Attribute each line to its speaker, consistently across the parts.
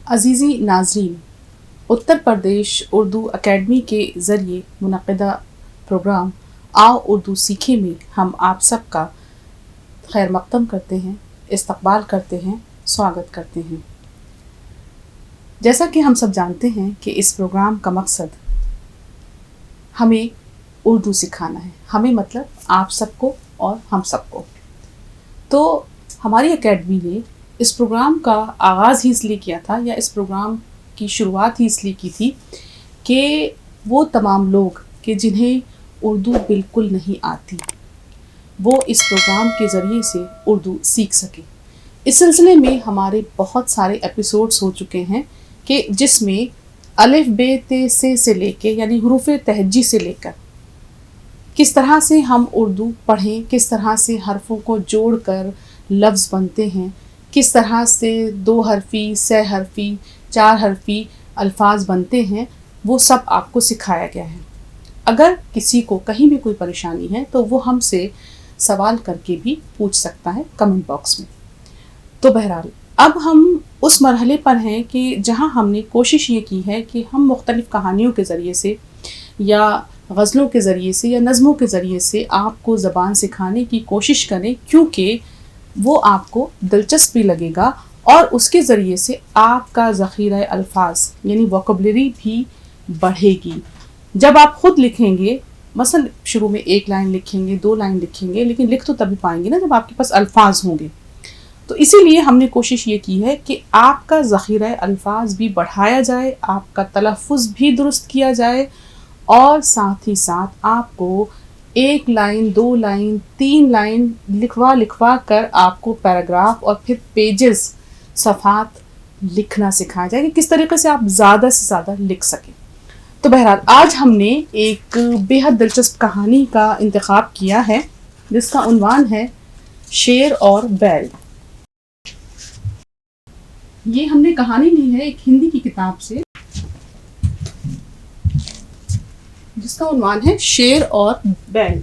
Speaker 1: अज़ीज़ी नाज़रीन, उत्तर प्रदेश उर्दू अकेडमी के ज़रिए मुनक़िदा प्रोग्राम आओ उर्दू सीखे में हम आप सबका खैर मक़दम करते हैं, इस्तक़बाल करते हैं, स्वागत करते हैं। जैसा कि हम सब जानते हैं कि इस प्रोग्राम का मकसद हमें उर्दू सिखाना है, हमें मतलब आप सबको और हम सबको। तो हमारी अकेडमी ने इस प्रोग्राम का आगाज़ ही इसलिए किया था, या इस प्रोग्राम की शुरुआत ही इसलिए की थी कि वो तमाम लोग कि जिन्हें उर्दू बिल्कुल नहीं आती, वो इस प्रोग्राम के ज़रिए से उर्दू सीख सकें। इस सिलसिले में हमारे बहुत सारे एपिसोड्स हो चुके हैं कि जिसमें अलिफ बे ते से लेके यानी हुरूफ तहज्जी से लेकर किस तरह से हम उर्दू पढ़ें, किस तरह से हरफों को जोड़कर लफ्ज़ बनते हैं, किस तरह से 2 हरफ़ी, 6 हरफ़ी, 4 हरफ़ी अल्फाज बनते हैं, वो सब आपको सिखाया गया है। अगर किसी को कहीं भी कोई परेशानी है तो वो हमसे सवाल करके भी पूछ सकता है कमेंट बॉक्स में। तो बहरहाल अब हम उस मरहले पर हैं कि जहां हमने कोशिश ये की है कि हम मुख्तलिफ़ कहानियों के ज़रिए से या गज़लों के ज़रिए से या नज़मों के ज़रिए से आपको ज़बान सिखाने की कोशिश करें, क्योंकि वो आपको दिलचस्प भी लगेगा और उसके ज़रिए से आपका ज़ख़ीरा अल्फाज यानी वोकैबुलरी भी बढ़ेगी। जब आप ख़ुद लिखेंगे, मसलन शुरू में 1 लाइन लिखेंगे, 2 लाइन लिखेंगे, लेकिन लिख तो तभी पाएंगे ना जब आपके पास अल्फाज होंगे। तो इसीलिए हमने कोशिश ये की है कि आपका ज़ख़ीरा अल्फाज भी बढ़ाया जाए, आपका तलफ़्फ़ुज़ भी दुरुस्त किया जाए और साथ ही साथ आपको 1 लाइन, 2 लाइन, 3 लाइन लिखवा कर आपको पैराग्राफ और फिर पेजेस, सफ़हात लिखना सिखाया जाए कि किस तरीके से आप ज़्यादा से ज़्यादा लिख सकें। तो बहरहाल आज हमने एक बेहद दिलचस्प कहानी का इंतखाब किया है जिसका उन्वान है शेर और बैल। ये हमने कहानी ली है एक हिंदी की किताब से जिसका उन्वान है शेर और बैल।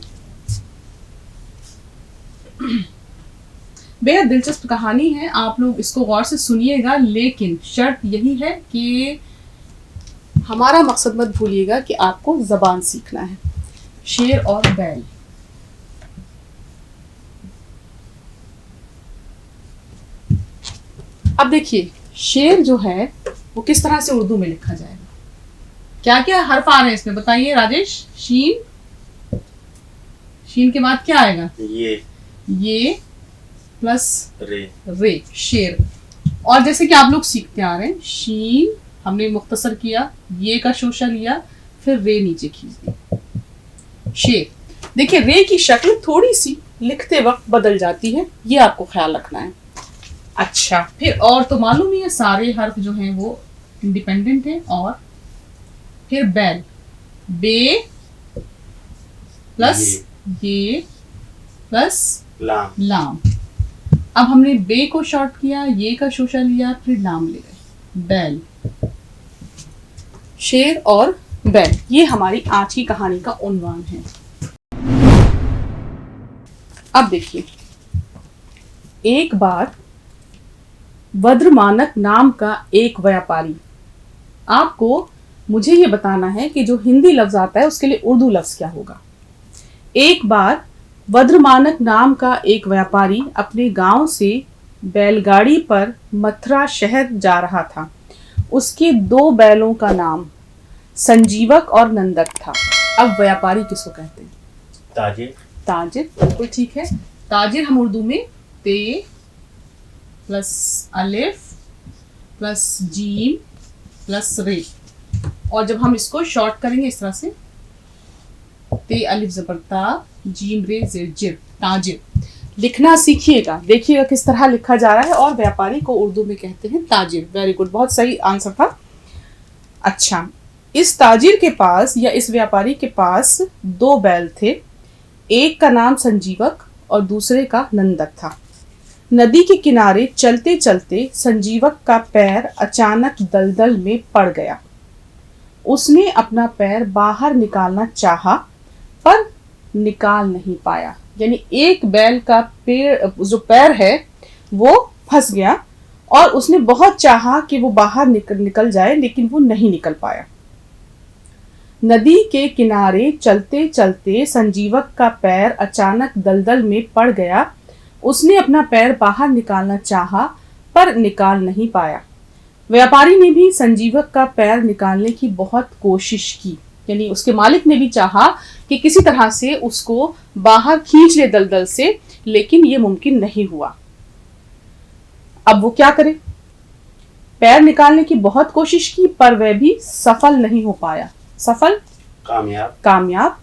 Speaker 1: बेहद दिलचस्प कहानी है, आप लोग इसको गौर से सुनिएगा, लेकिन शर्त यही है कि हमारा मकसद मत भूलिएगा कि आपको ज़बान सीखना है। शेर और बैल। अब देखिए, शेर जो है वो किस तरह से उर्दू में लिखा जाएगा, क्या क्या हर्फ आ रहे हैं इसमें बताइए राजेश। शीन के बाद क्या आएगा? ये प्लस रे शेर। और जैसे कि आप लोग सीखते आ रहे हैं, शीन हमने मुख्तसर किया, ये का शोशा लिया, फिर रे नीचे खींच दी, शेर। देखिए रे की शक्ल थोड़ी सी लिखते वक्त बदल जाती है, ये आपको ख्याल रखना है। अच्छा, फिर और तो मालूम ही है सारे हर्फ जो हैं वो इंडिपेंडेंट हैं। और फिर बैल, बे प्लस ये प्लस लाम। अब हमने बे को शॉर्ट किया, ये का शोशा लिया, फिर लाम ले गए, बैल। शेर और बैल, ये हमारी आज की कहानी का उन्वान है। अब देखिए, एक बार वज्रमानक नाम का एक व्यापारी, आपको मुझे ये बताना है कि जो हिंदी लफ्ज आता है उसके लिए उर्दू लफ्ज क्या होगा। एक बार वज्रमानक नाम का एक व्यापारी अपने गांव से बैलगाड़ी पर मथुरा शहर जा रहा था। उसके 2 बैलों का नाम संजीवक और नंदक था। अब व्यापारी किसको कहते हैं? ताजिर, बिल्कुल ठीक है। ताजिर हम उर्दू में ते प्लस अलिफ प्लस जीम प्लस रे, और जब हम इसको शॉर्ट करेंगे इस तरह से, ते अलिफ ज़बर ता, जीम रे ज़ेर जिर, ताजिर। लिखना सीखिएगा, देखिएगा किस तरह लिखा जा रहा है। और व्यापारी को उर्दू में कहते हैं ताजिर। वेरी गुड, बहुत सही आंसर था। अच्छा, इस ताजिर के पास या इस व्यापारी के पास 2 बैल थे, एक का नाम संजीवक और दूसरे का नंदक था। नदी के किनारे चलते चलते संजीवक का पैर अचानक दलदल में पड़ गया। उसने अपना पैर बाहर निकालना चाहा पर निकाल नहीं पाया, यानी एक बैल का जो पैर है वो फंस गया और उसने बहुत चाहा कि वो बाहर निकल जाए, लेकिन वो नहीं निकल पाया। नदी के किनारे चलते चलते संजीवक का पैर अचानक दलदल में पड़ गया। उसने अपना पैर बाहर निकालना चाहा, पर निकाल नहीं पाया। व्यापारी ने भी संजीवक का पैर निकालने की बहुत कोशिश की, यानी उसके मालिक ने भी चाहा कि किसी तरह से उसको बाहर खींच ले दलदल से, लेकिन ये मुमकिन नहीं हुआ। अब वो क्या करे? पैर निकालने की बहुत कोशिश की, पर वह भी सफल नहीं हो पाया। कामयाब।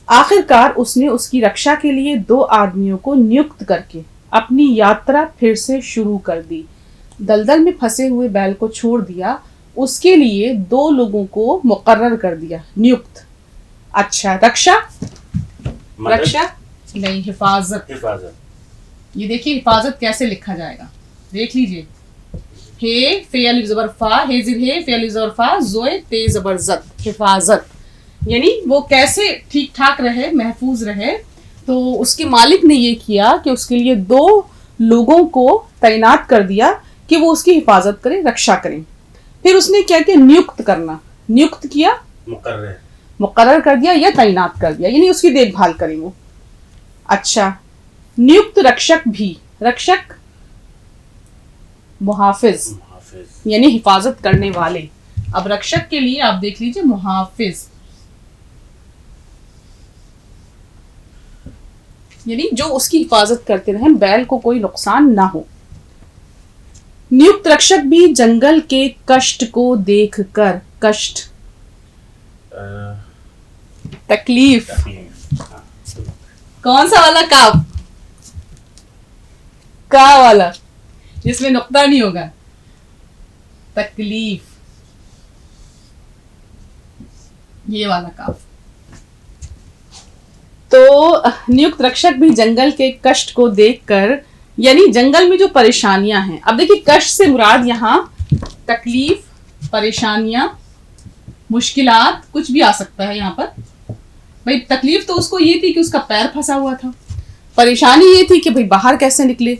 Speaker 1: आखिरकार उसने उसकी रक्षा के लिए 2 आदमियों को नियुक्त करके अपनी यात्रा फिर से शुरू कर दी। दलदल में फंसे हुए बैल को छोड़ दिया, उसके लिए 2 लोगों को मुकर्रर कर दिया, नियुक्त। अच्छा, रक्षा नहीं, हिफाजत। ये देखिए हिफाजत कैसे लिखा जाएगा, देख लीजिए। हे फे अलिफ ज़बर फा, हे जिर हे फे अलिफ ज़बर फा, ज़ोए ते ज़बर ज़त, हिफाजत। यानी वो कैसे ठीक ठाक रहे, महफूज रहे। तो उसके मालिक ने ये किया कि उसके लिए 2 लोगों को तैनात कर दिया कि वो उसकी हिफाजत करें, रक्षा करें। फिर उसने क्या किया? नियुक्त करना, नियुक्त किया, मुकर्रर कर दिया या तैनात कर दिया, यानी उसकी देखभाल करें वो। अच्छा, नियुक्त रक्षक भी, रक्षक मुहाफिज, यानी हिफाजत करने वाले। अब रक्षक के लिए आप देख लीजिए मुहाफिज, यानी जो उसकी हिफाजत करते रहे, बैल को कोई नुकसान ना हो। नियुक्त रक्षक भी जंगल के कष्ट को देखकर, कष्ट तकलीफ, कौन सा वाला काफ? का वाला जिसमें नुक्ता नहीं होगा, तकलीफ, ये वाला काफ। तो नियुक्त रक्षक भी जंगल के कष्ट को देखकर, यानी जंगल में जो परेशानियां हैं। अब देखिए कष्ट से मुराद यहाँ तकलीफ, परेशानियां, मुश्किलात, कुछ भी आ सकता है यहाँ पर। भाई तकलीफ तो उसको ये थी कि उसका पैर फंसा हुआ था, परेशानी ये थी कि भाई बाहर कैसे निकले।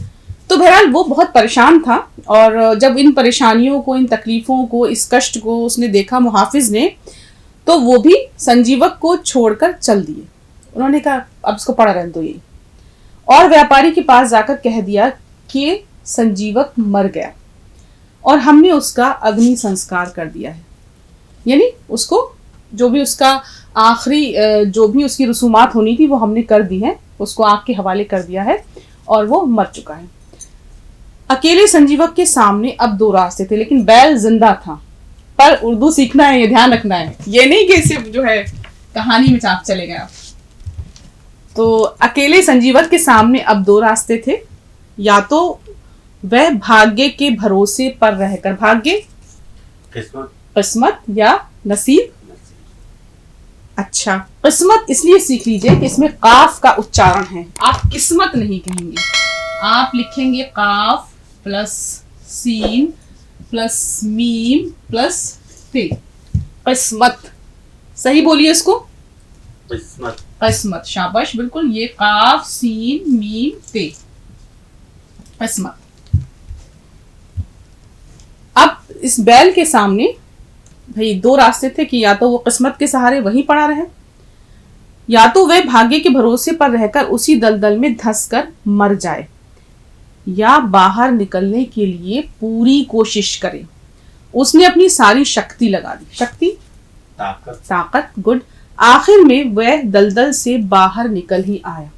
Speaker 1: तो बहरहाल वो बहुत परेशान था, और जब इन परेशानियों को, इन तकलीफों को, इस कष्ट को उसने देखा मुहाफिज ने, तो वो भी संजीवक को छोड़कर चल दिए। उन्होंने कहा अब इसको पड़ा रहने दो ये, और व्यापारी के पास जाकर कह दिया कि संजीवक मर गया और हमने उसका अग्नि संस्कार कर दिया है। यानी उसको जो भी उसका आखिरी जो भी उसकी रसूमात होनी थी वो हमने कर दी है, उसको आग के हवाले कर दिया है और वो मर चुका है। अकेले संजीवक के सामने अब 2 रास्ते थे, लेकिन बैल जिंदा था। पर उर्दू सीखना है, ये ध्यान रखना है, ये नहीं कि सिर्फ जो है कहानी में चाप चले गए आप। तो अकेले संजीवक के सामने अब 2 रास्ते थे, या तो वह भाग्य के भरोसे पर रहकर, भाग्य किस्मत या नसीब। अच्छा, किस्मत इसलिए सीख लीजिए कि इसमें काफ का उच्चारण है, आप किस्मत नहीं कहेंगे, आप लिखेंगे काफ प्लस सीन प्लस मीम प्लस ते, किस्मत। सही बोलिए इसको, किस्मत, शाबाश, बिल्कुल। ये काफ सीन मीम ते, किस्मत। अब इस बैल के सामने भाई 2 रास्ते थे कि या तो वो किस्मत के सहारे वहीं पड़ा रहे, या तो वह भाग्य के भरोसे पर रहकर उसी दलदल में धंसकर मर जाए, या बाहर निकलने के लिए पूरी कोशिश करे। उसने अपनी सारी शक्ति लगा दी, शक्ति, ताकत, गुड। आखिर में वह दलदल से बाहर निकल ही आया,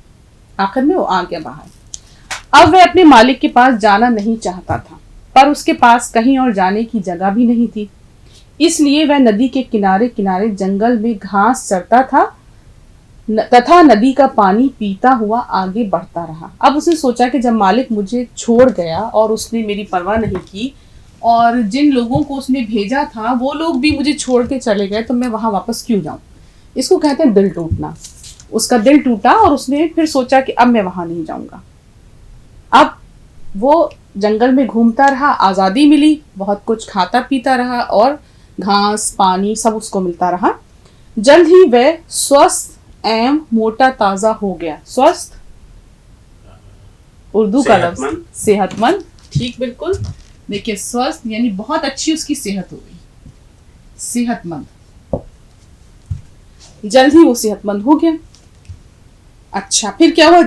Speaker 1: आखिर में वो आ गया बाहर। अब वह अपने मालिक के पास जाना नहीं चाहता था, पर उसके पास कहीं और जाने की जगह भी नहीं थी, इसलिए वह नदी के किनारे किनारे जंगल में घास चरता था तथा नदी का पानी पीता हुआ आगे बढ़ता रहा। अब उसने सोचा कि जब मालिक मुझे छोड़ गया और उसने मेरी परवाह नहीं की, और जिन लोगों को उसने भेजा था वो लोग भी मुझे छोड़ के चले गए, तो मैं वहां वापस क्यों जाऊं। इसको कहते हैं दिल टूटना। उसका दिल टूटा और उसने फिर सोचा कि अब मैं वहां नहीं जाऊंगा। अब वो जंगल में घूमता रहा, आज़ादी मिली, बहुत कुछ खाता पीता रहा और घास पानी सब उसको मिलता रहा। जल्द ही वह स्वस्थ एवं मोटा ताजा हो गया। स्वस्थ उर्दू का लफ्ज सेहतमंद, ठीक, बिल्कुल। देखिए स्वस्थ यानी बहुत अच्छी उसकी सेहत हो गई, सेहतमंद, जल्द ही वो सेहतमंद हो गया। अच्छा फिर क्या हुआ?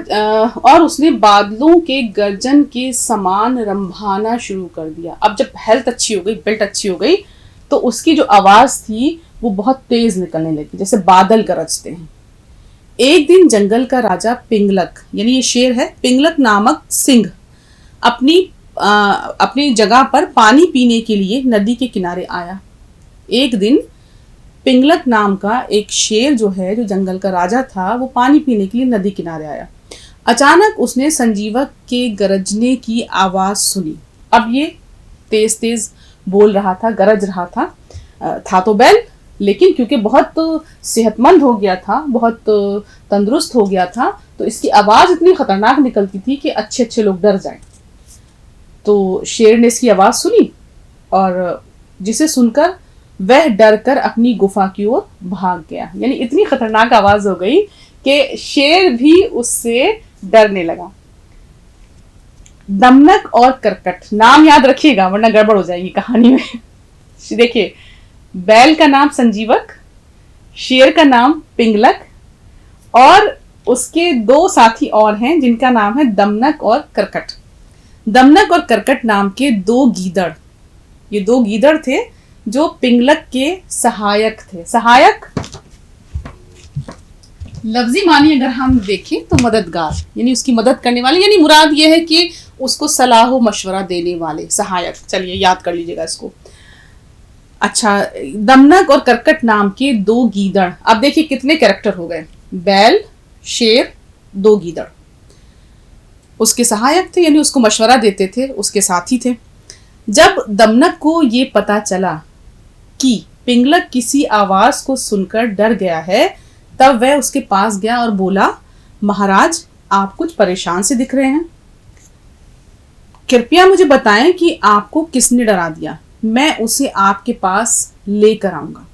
Speaker 1: और उसने बादलों के गर्जन के समान रंभाना शुरू कर दिया। अब जब हेल्थ अच्छी हो गई, बिल्ट अच्छी हो गई, तो उसकी जो आवाज थी वो बहुत तेज निकलने लगी, जैसे बादल गरजते हैं। एक दिन जंगल का राजा पिंगलक, यानी ये शेर है, पिंगलक नामक सिंह अपनी जगह पर पानी पीने के लिए नदी के किनारे आया। एक दिन पिंगलक नाम का एक शेर जो है, जो जंगल का राजा था, वो पानी पीने के लिए नदी किनारे आया। अचानक उसने संजीवक के गरजने की आवाज सुनी। अब ये तेज तेज बोल रहा था, गरज रहा था तो बैल, लेकिन क्योंकि बहुत सेहतमंद हो गया था, बहुत तंदुरुस्त हो गया था, तो इसकी आवाज इतनी खतरनाक निकलती थी कि अच्छे अच्छे लोग डर जाएं। तो शेर ने इसकी आवाज सुनी और जिसे सुनकर वह डर कर अपनी गुफा की ओर भाग गया। यानी इतनी खतरनाक आवाज हो गई कि शेर भी उससे डरने लगा। दमनक और करकट, नाम याद रखिएगा वरना गड़बड़ हो जाएगी कहानी में। देखिए, बैल का नाम संजीवक, शेर का नाम पिंगलक, और उसके दो साथी और हैं जिनका नाम है दमनक और करकट। दमनक और करकट नाम के दो गीदड़, ये दो गीदड़ थे जो पिंगलक के सहायक थे। सहायक लफ्जी मानी अगर हम देखें तो मददगार, यानी उसकी मदद करने वाले, यानी मुराद ये है कि उसको सलाह मशवरा देने वाले, सहायक। चलिए याद कर लीजिएगा इसको। अच्छा, दमनक और करकट नाम के दो गीदड़। अब देखिए कितने कैरेक्टर हो गए, बैल, शेर, दो गीदड़। उसके सहायक थे, यानी उसको मशवरा देते थे, उसके साथी थे। जब दमनक को ये पता चला कि पिंगलक किसी आवाज को सुनकर डर गया है, तब वह उसके पास गया और बोला, महाराज आप कुछ परेशान से दिख रहे हैं, कृपया मुझे बताएं कि आपको किसने डरा दिया, मैं उसे आपके पास लेकर आऊंगा।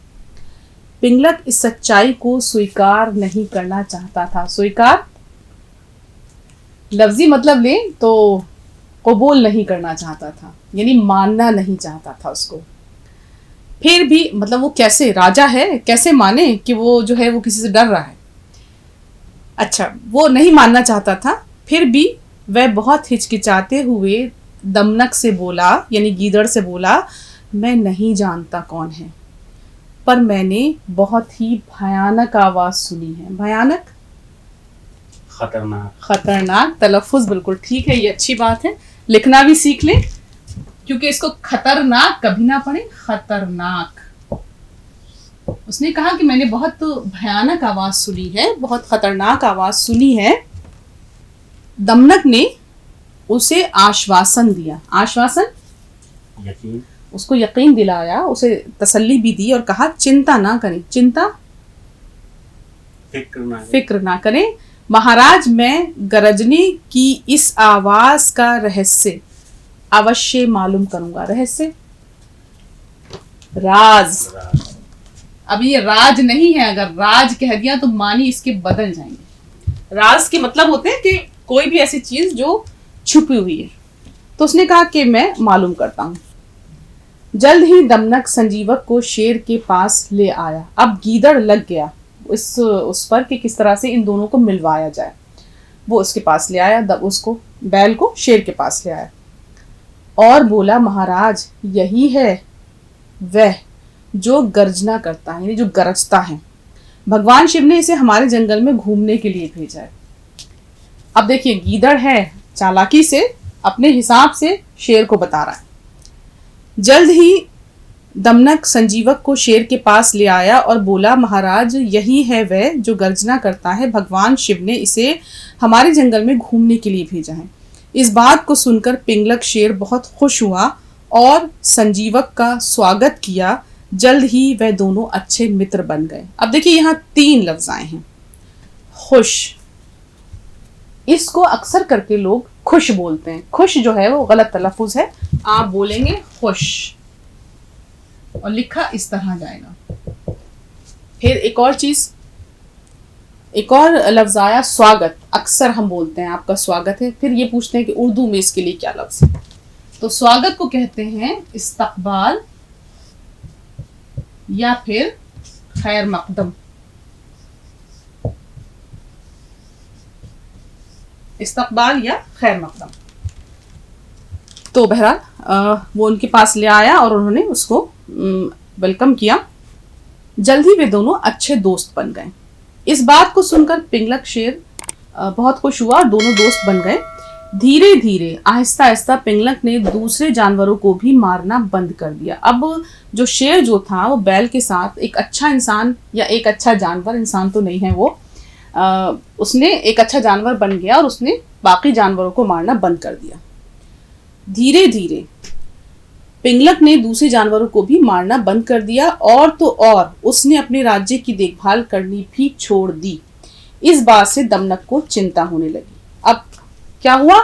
Speaker 1: पिंगलक इस सच्चाई को स्वीकार नहीं करना चाहता था। स्वीकार लफ्जी मतलब ले तो कबूल नहीं करना चाहता था, यानी मानना नहीं चाहता था उसको। फिर भी मतलब वो कैसे, राजा है, कैसे माने कि वो जो है वो किसी से डर रहा है। अच्छा, वो नहीं मानना चाहता था। फिर भी वह बहुत हिचकिचाते हुए दमनक से बोला, यानी गीदड़ से बोला, मैं नहीं जानता कौन है, पर मैंने बहुत ही भयानक आवाज सुनी है। भयानक,
Speaker 2: खतरनाक।
Speaker 1: खतरनाक तलफ़ुज़ बिल्कुल ठीक है, ये अच्छी बात है, लिखना भी सीख लें, क्योंकि इसको खतरनाक कभी ना पढ़े, खतरनाक। उसने कहा कि मैंने बहुत भयानक आवाज सुनी है, बहुत खतरनाक आवाज सुनी है। दमनक ने उसे आश्वासन दिया, आश्वासन
Speaker 2: यकीन,
Speaker 1: उसको यकीन दिलाया, उसे तसल्ली भी दी और कहा चिंता ना करें, चिंता फिक्र ना करें महाराज, मैं गरजने की इस आवाज का रहस्य अवश्य मालूम करूंगा। रहस्य, राज। अब ये राज नहीं है, अगर राज कह दिया तो मानी इसके बदल जाएंगे। राज के मतलब होते हैं कि कोई भी ऐसी चीज जो छुपी हुई है। तो उसने कहा कि मैं मालूम करता हूं। जल्द ही दमनक संजीवक को शेर के पास ले आया। अब गीदड़ लग गया उस पर कि किस तरह से इन दोनों को मिलवाया जाए। वो उसके पास ले आया, उसको बैल को शेर के पास ले आया और बोला, महाराज यही है वह जो गर्जना करता है, यानी जो गरजता है। भगवान शिव ने इसे हमारे जंगल में घूमने के लिए भेजा है। अब देखिए, गीदड़ है, चालाकी से अपने हिसाब से शेर को बता रहा है। जल्द ही दमनक संजीवक को शेर के पास ले आया और बोला, महाराज यही है वह जो गर्जना करता है, भगवान शिव ने इसे हमारे जंगल में घूमने के लिए भेजा है। इस बात को सुनकर पिंगलक शेर बहुत खुश हुआ और संजीवक का स्वागत किया। जल्द ही वह दोनों अच्छे मित्र बन गए। अब देखिए, यहाँ 3 लफ्ज आए हैं। खुश, इसको अक्सर करके लोग खुश बोलते हैं। खुश जो है वो गलत तलफ़ुज़ है, आप बोलेंगे खुश, और लिखा इस तरह जाएगा। फिर एक और चीज, एक और लफ्ज आया स्वागत। अक्सर हम बोलते हैं आपका स्वागत है, फिर ये पूछते हैं कि उर्दू में इसके लिए क्या लफ्ज है। तो स्वागत को कहते हैं इस्तकबाल या फिर खैर मकदम। इस्तकबाल या खैर मकदम। तो बहरहाल वो उनके पास ले आया और उन्होंने उसको वेलकम किया। जल्द ही वे दोनों अच्छे दोस्त बन गए। इस बात को सुनकर पिंगलक शेर बहुत खुश हुआ और दोनों दोस्त बन गए। धीरे धीरे आहिस्ता आहिस्ता पिंगलक ने दूसरे जानवरों को भी मारना बंद कर दिया। अब जो शेर जो था वो बैल के साथ एक अच्छा इंसान या एक अच्छा जानवर, इंसान तो नहीं है वो, उसने एक अच्छा जानवर बन गया और उसने बाकी जानवरों को मारना बंद कर दिया। धीरे धीरे पिंगलक ने दूसरे जानवरों को भी मारना बंद कर दिया और तो और उसने अपने राज्य की देखभाल करनी भी छोड़ दी। इस बात से दमनक को चिंता होने लगी। अब क्या हुआ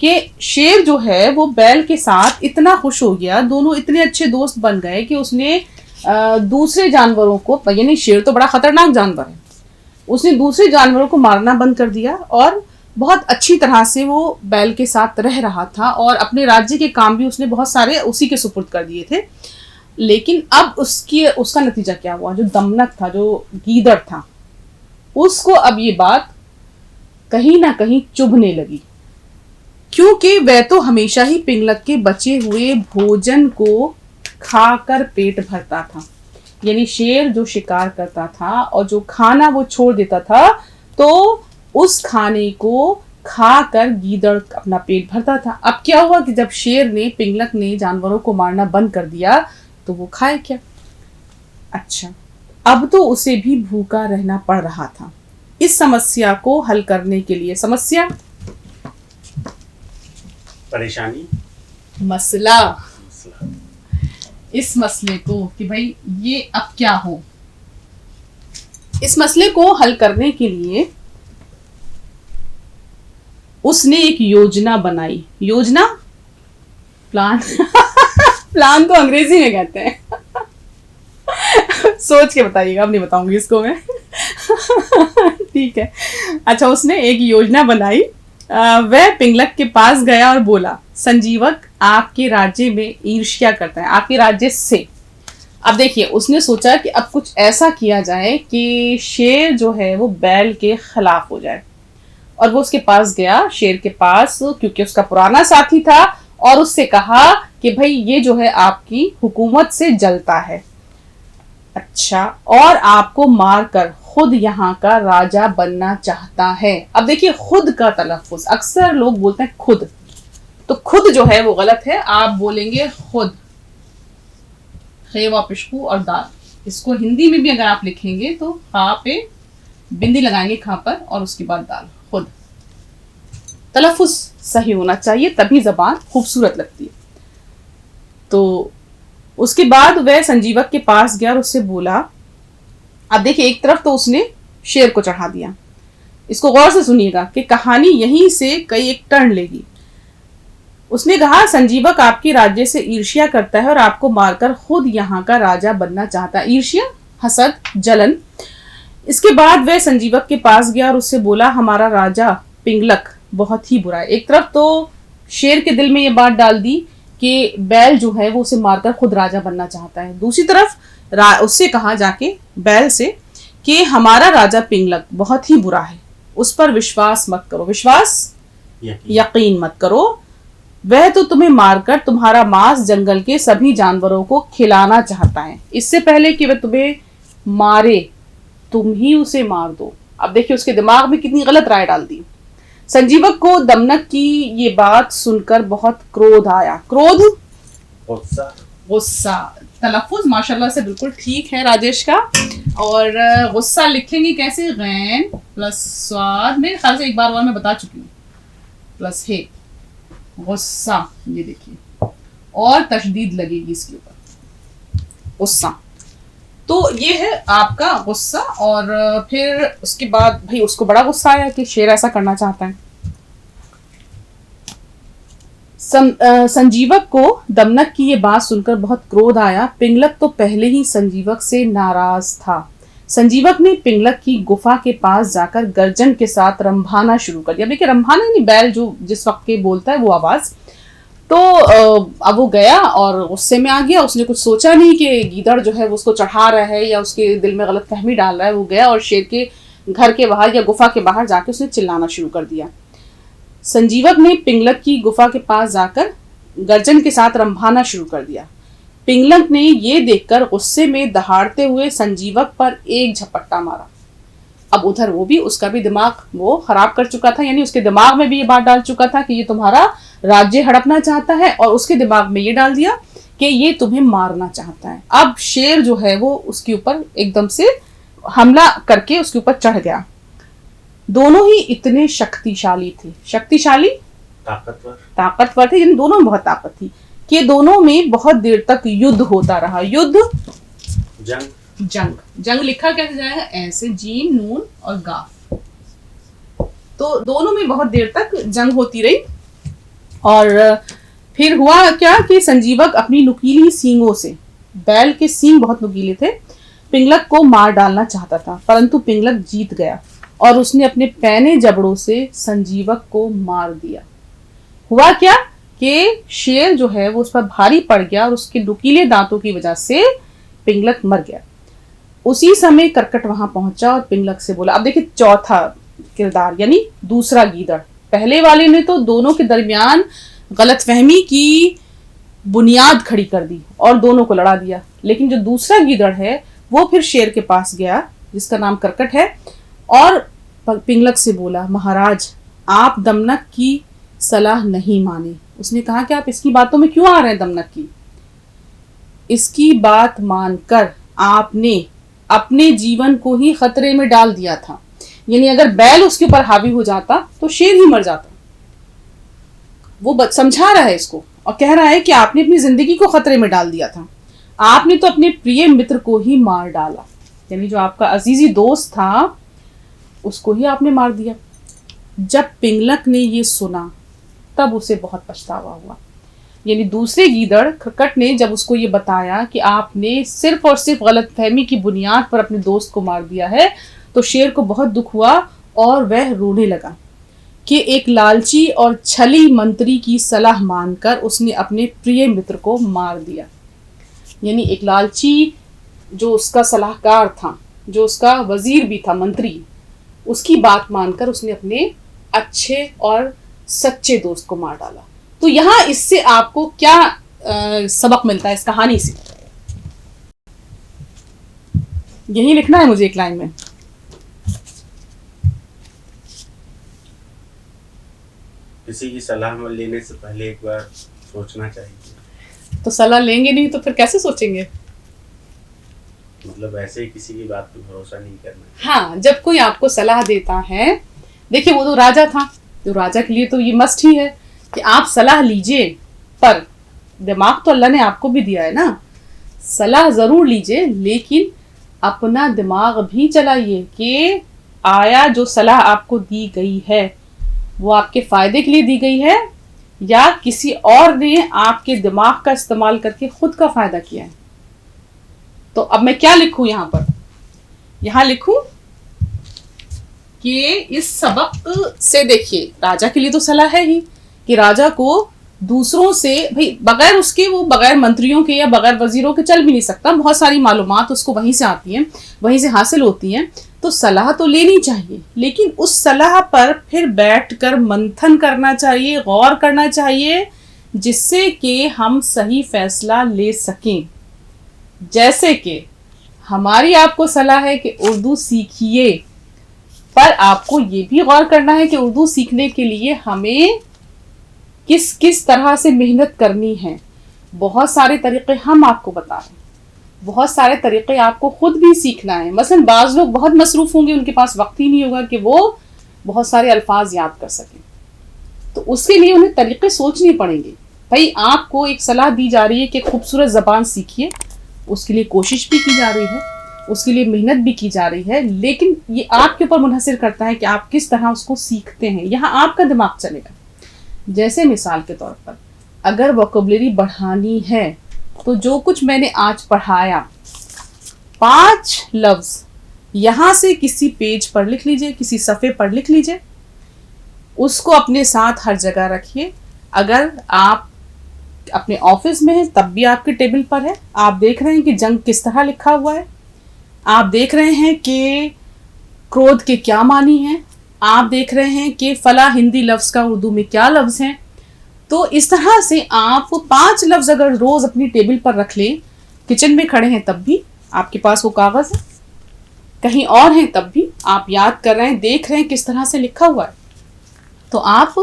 Speaker 1: कि शेर जो है वो बैल के साथ इतना खुश हो गया, दोनों इतने अच्छे दोस्त बन गए कि उसने दूसरे जानवरों को, यानी शेर तो बड़ा खतरनाक जानवर है, उसने दूसरे जानवरों को मारना बंद कर दिया और बहुत अच्छी तरह से वो बैल के साथ रह रहा था और अपने राज्य के काम भी उसने बहुत सारे उसी के सुपुर्द कर दिए थे। लेकिन अब उसका नतीजा क्या हुआ? जो दमनक था, जो गीदड़ था, उसको अब ये बात कहीं ना कहीं चुभने लगी, क्योंकि वह तो हमेशा ही पिंगलक के बचे हुए भोजन को खाकर पेट भरता था। यानी शेर जो शिकार करता था और जो खाना वो छोड़ देता था, तो उस खाने को खाकर गीदड़ अपना पेट भरता था। अब क्या हुआ कि जब शेर ने, पिंगलक ने जानवरों को मारना बंद कर दिया तो वो खाए क्या? अच्छा, अब तो उसे भी भूखा रहना पड़ रहा था। इस समस्या को हल करने के लिए, समस्या
Speaker 2: परेशानी,
Speaker 1: मसला, इस मसले को कि भाई ये अब क्या हो, इस मसले को हल करने के लिए उसने एक योजना बनाई। योजना, प्लान प्लान तो अंग्रेजी में कहते हैं सोच के बताइएगा, अब नहीं बताऊंगी इसको मैं ठीक है। अच्छा, उसने एक योजना बनाई। वह पिंगलक के पास गया और बोला, संजीवक आपके राज्य में ईर्ष्या करता है, आपके राज्य से। अब देखिए, उसने सोचा कि अब कुछ ऐसा किया जाए कि शेर जो है वो बैल के खिलाफ हो जाए, और वो उसके पास गया, शेर के पास, क्योंकि उसका पुराना साथी था, और उससे कहा कि भाई ये जो है आपकी हुकूमत से जलता है, अच्छा, और आपको मारकर खुद यहाँ का राजा बनना चाहता है। अब देखिए, खुद का तलफ्फुज अक्सर लोग बोलते हैं खुद, तो खुद जो है वो गलत है, आप बोलेंगे खुद, खेवा पिशकू और दाल। इसको हिंदी में भी अगर आप लिखेंगे तो खा पे बिंदी लगाएंगे, खा पर, और उसके बाद दाल, खुद। तलफ्फुज सही होना चाहिए, तभी जबान खूबसूरत लगती है। तो उसके बाद वह संजीवक के पास गया और उससे बोला, अब देखिए, एक तरफ तो उसने शेर को चढ़ा दिया, इसको गौर से सुनिएगा कि कहानी यहीं से कई एक टर्न लेगी। उसने कहा, संजीवक आपके राज्य से ईर्ष्या करता है और आपको मारकर खुद यहाँ का राजा बनना चाहता है। ईर्ष्या, हसद, जलन। इसके बाद वह संजीवक के पास गया और उससे बोला, हमारा राजा पिंगलक बहुत ही बुरा है। एक तरफ तो शेर के दिल में ये बात डाल दी कि बैल जो है वो उसे मारकर खुद राजा बनना चाहता है, दूसरी तरफ उससे कहा जाके बैल से कि हमारा राजा पिंगलक बहुत ही बुरा है, उस पर विश्वास मत करो, विश्वास यकीन मत करो, वह तो तुम्हें मारकर तुम्हारा मांस जंगल के सभी जानवरों को खिलाना चाहता है, इससे पहले कि वह तुम्हें मारे तुम ही उसे मार दो। अब देखिए, उसके दिमाग में कितनी गलत राय डाल दी। संजीवक को दमनक की ये बात सुनकर बहुत क्रोध आया। क्रोध, गुस्सा। तलफ्फुज माशाल्लाह से बिल्कुल ठीक है राजेश का। और गुस्सा लिखेंगे कैसे? गैन प्लस स्वाद, मेरे ख्याल से एक बार और मैं बता चुकी हूँ, प्लस है गुस्सा, ये देखिए, और तशदीद लगेगी इसके ऊपर, गुस्सा। तो ये है आपका गुस्सा। और फिर उसके बाद भाई उसको बड़ा गुस्सा आया कि शेर ऐसा करना चाहता है। संजीवक को दमनक की ये बात सुनकर बहुत क्रोध आया। पिंगलक तो पहले ही संजीवक से नाराज था। संजीवक ने पिंगलक की गुफा के पास जाकर गर्जन के साथ रंभाना शुरू कर दिया। देखिए, रंभाना नहीं, बैल जो जिस वक्त के बोलता है वो आवाज। तो अब वो गया और गुस्से में आ गया, उसने कुछ सोचा नहीं कि गीदड़ जो है वो उसको चढ़ा रहा है या उसके दिल में गलत फहमी डाल रहा है। वो गया और शेर के घर के बाहर या गुफा के बाहर जाके उसने चिल्लाना शुरू कर दिया। संजीवक ने पिंगलक की गुफा के पास जाकर गर्जन के साथ रंभाना शुरू कर दिया। पिंगलक ने ये देखकर गुस्से में दहाड़ते हुए संजीवक पर एक झपट्टा मारा। अब उधर वो भी, उसका भी दिमाग वो खराब कर चुका था, यानी उसके दिमाग में भी ये बात डाल चुका था कि ये तुम्हारा राज्य हड़पना चाहता है, और उसके दिमाग में ये डाल दिया कि ये तुम्हें मारना चाहता है। अब शेर जो है वो उसके ऊपर एकदम से हमला करके उसके ऊपर चढ़ गया। दोनों ही इतने शक्तिशाली थे, शक्तिशाली ताकतवर थे, यानी दोनों में बहुत ताकत थी कि दोनों में बहुत देर तक युद्ध होता रहा। युद्ध, जंग लिखा कैसे जाएगा? ऐसे, जीम नून और गाफ। तो दोनों में बहुत देर तक जंग होती रही। और फिर हुआ क्या कि संजीवक अपनी नुकीली सींगों से, बैल के सींग बहुत नुकीले थे, पिंगलक को मार डालना चाहता था, परंतु पिंगलक जीत गया और उसने अपने पैने जबड़ों से संजीवक को मार दिया। हुआ क्या कि शेर जो है वो उस पर भारी पड़ गया और उसके नुकीले दांतों की वजह से पिंगलक मर गया। उसी समय करकट वहां पहुंचा और पिंगलक से बोला। अब देखिए चौथा किरदार, यानी दूसरा गीदड़। पहले वाले ने तो दोनों के दरमियान गलतफहमी की बुनियाद खड़ी कर दी और दोनों को लड़ा दिया, लेकिन जो दूसरा गीदड़ है वो फिर शेर के पास गया जिसका नाम करकट है और पिंगलक से बोला, महाराज आप दमनक की सलाह नहीं माने। उसने कहा कि आप इसकी बातों में क्यों आ रहे हैं दमनक की? इसकी बात मानकर आपने अपने जीवन को ही खतरे में डाल दिया था, यानी अगर बैल उसके ऊपर हावी हो जाता तो शेर ही मर जाता। वो समझा रहा है इसको और कह रहा है कि आपने अपनी जिंदगी को खतरे में डाल दिया था, आपने तो अपने प्रिय मित्र को ही मार डाला, यानी जो आपका अजीजी दोस्त था उसको ही आपने मार दिया। जब पिंगलक ने ये सुना तब उसे बहुत पछतावा हुआ, यानी दूसरे गीदड़ करकट ने जब उसको ये बताया कि आपने सिर्फ और सिर्फ गलतफहमी की बुनियाद पर अपने दोस्त को मार दिया है, तो शेर को बहुत दुख हुआ और वह रोने लगा कि एक लालची और छली मंत्री की सलाह मानकर उसने अपने प्रिय मित्र को मार दिया। यानी एक लालची जो उसका सलाहकार था, जो उसका वजीर भी था, मंत्री, उसकी बात मानकर उसने अपने अच्छे और सच्चे दोस्त को मार डाला। तो यहाँ इससे आपको क्या सबक मिलता है इस कहानी से? यही लिखना है मुझे एक लाइन में।
Speaker 2: किसी की सलाह में लेने से पहले एक बार सोचना चाहिए।
Speaker 1: तो सलाह लेंगे नहीं तो फिर कैसे सोचेंगे?
Speaker 2: मतलब ऐसे ही किसी की बात पे भरोसा नहीं करना।
Speaker 1: हाँ, जब कोई आपको सलाह देता है, देखिए वो तो राजा था, तो राजा के लिए तो ये मस्ट ही है कि आप सलाह लीजिए, पर दिमाग तो अल्लाह ने आपको भी दिया है ना, सलाह जरूर लीजिए, लेकिन अपना दिमाग भी चलाइए कि आया जो सलाह आपको दी गई है वो आपके फायदे के लिए दी गई है या किसी और ने आपके दिमाग का इस्तेमाल करके खुद का फायदा किया है। तो अब मैं क्या लिखूं यहां पर? यहां लिखूं कि इस सबक से, देखिए राजा के लिए तो सलाह है ही कि राजा को दूसरों से, भाई बगैर उसके, वो बगैर मंत्रियों के या बगैर वजीरों के चल भी नहीं सकता, बहुत सारी मालूमात उसको वहीं से आती हैं, वहीं से हासिल होती हैं, तो सलाह तो लेनी चाहिए, लेकिन उस सलाह पर फिर बैठकर मंथन करना चाहिए, गौर करना चाहिए, जिससे कि हम सही फैसला ले सकें। जैसे कि हमारी आपको सलाह है कि उर्दू सीखिए, पर आपको ये भी गौर करना है कि उर्दू सीखने के लिए हमें किस किस तरह से मेहनत करनी है। बहुत सारे तरीके हम आपको बता रहे हैं, बहुत सारे तरीके आपको खुद भी सीखना है। मसलन बाज़ लोग बहुत मसरूफ़ होंगे, उनके पास वक्त ही नहीं होगा कि वो बहुत सारे अल्फाज याद कर सकें, तो उसके लिए उन्हें तरीके सोचने पड़ेंगे। भाई आपको एक सलाह दी जा रही है कि खूबसूरत ज़बान सीखिए, उसके लिए कोशिश भी की जा रही है, उसके लिए मेहनत भी की जा रही है, लेकिन ये आपके ऊपर मुनहसर करता है कि आप किस तरह उसको सीखते हैं। यहाँ आपका दिमाग चलेगा। जैसे मिसाल के तौर पर अगर वोकैबुलरी बढ़ानी है तो जो कुछ मैंने आज पढ़ाया, 5 लफ्ज यहाँ से किसी पेज पर लिख लीजिए, किसी सफ़े पर लिख लीजिए, उसको अपने साथ हर जगह रखिए। अगर आप अपने ऑफिस में हैं तब भी आपके टेबल पर है। आप देख रहे हैं कि जंग किस तरह लिखा हुआ है, आप देख रहे हैं कि क्रोध के क्या मानी हैं, आप देख रहे हैं कि फला हिंदी लफ्ज़ का उर्दू में क्या लफ्ज़ हैं। तो इस तरह से आप 5 लफ्ज़ अगर रोज़ अपनी टेबल पर रख लें, किचन में खड़े हैं तब भी आपके पास वो कागज़ है, कहीं और हैं तब भी आप याद कर रहे हैं, देख रहे हैं किस तरह से लिखा हुआ है, तो आप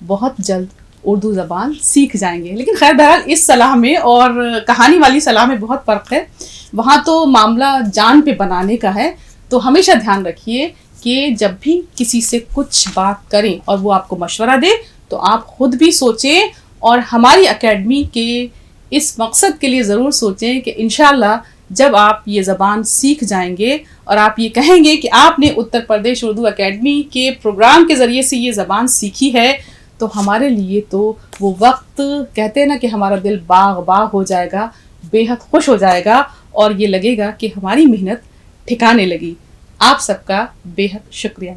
Speaker 1: बहुत जल्द उर्दू ज़बान सीख जाएंगे। लेकिन खैर बहरहाल इस सलाह में और कहानी वाली सलाह में बहुत फ़र्क है। वहाँ तो मामला जान पे बनाने का है। तो हमेशा ध्यान रखिए कि जब भी किसी से कुछ बात करें और वो आपको मशवरा दे तो आप खुद भी सोचें और हमारी एकेडमी के इस मकसद के लिए ज़रूर सोचें कि इंशाल्लाह जब आप ये ज़बान सीख जाएंगे और आप ये कहेंगे कि आपने उत्तर प्रदेश उर्दू एकेडमी के प्रोग्राम के ज़रिए से ये ज़बान सीखी है, तो हमारे लिए तो वो वक्त, कहते हैं ना कि हमारा दिल बाग बाग हो जाएगा, बेहद खुश हो जाएगा और ये लगेगा कि हमारी मेहनत ठिकाने लगी। आप सबका बेहद शुक्रिया।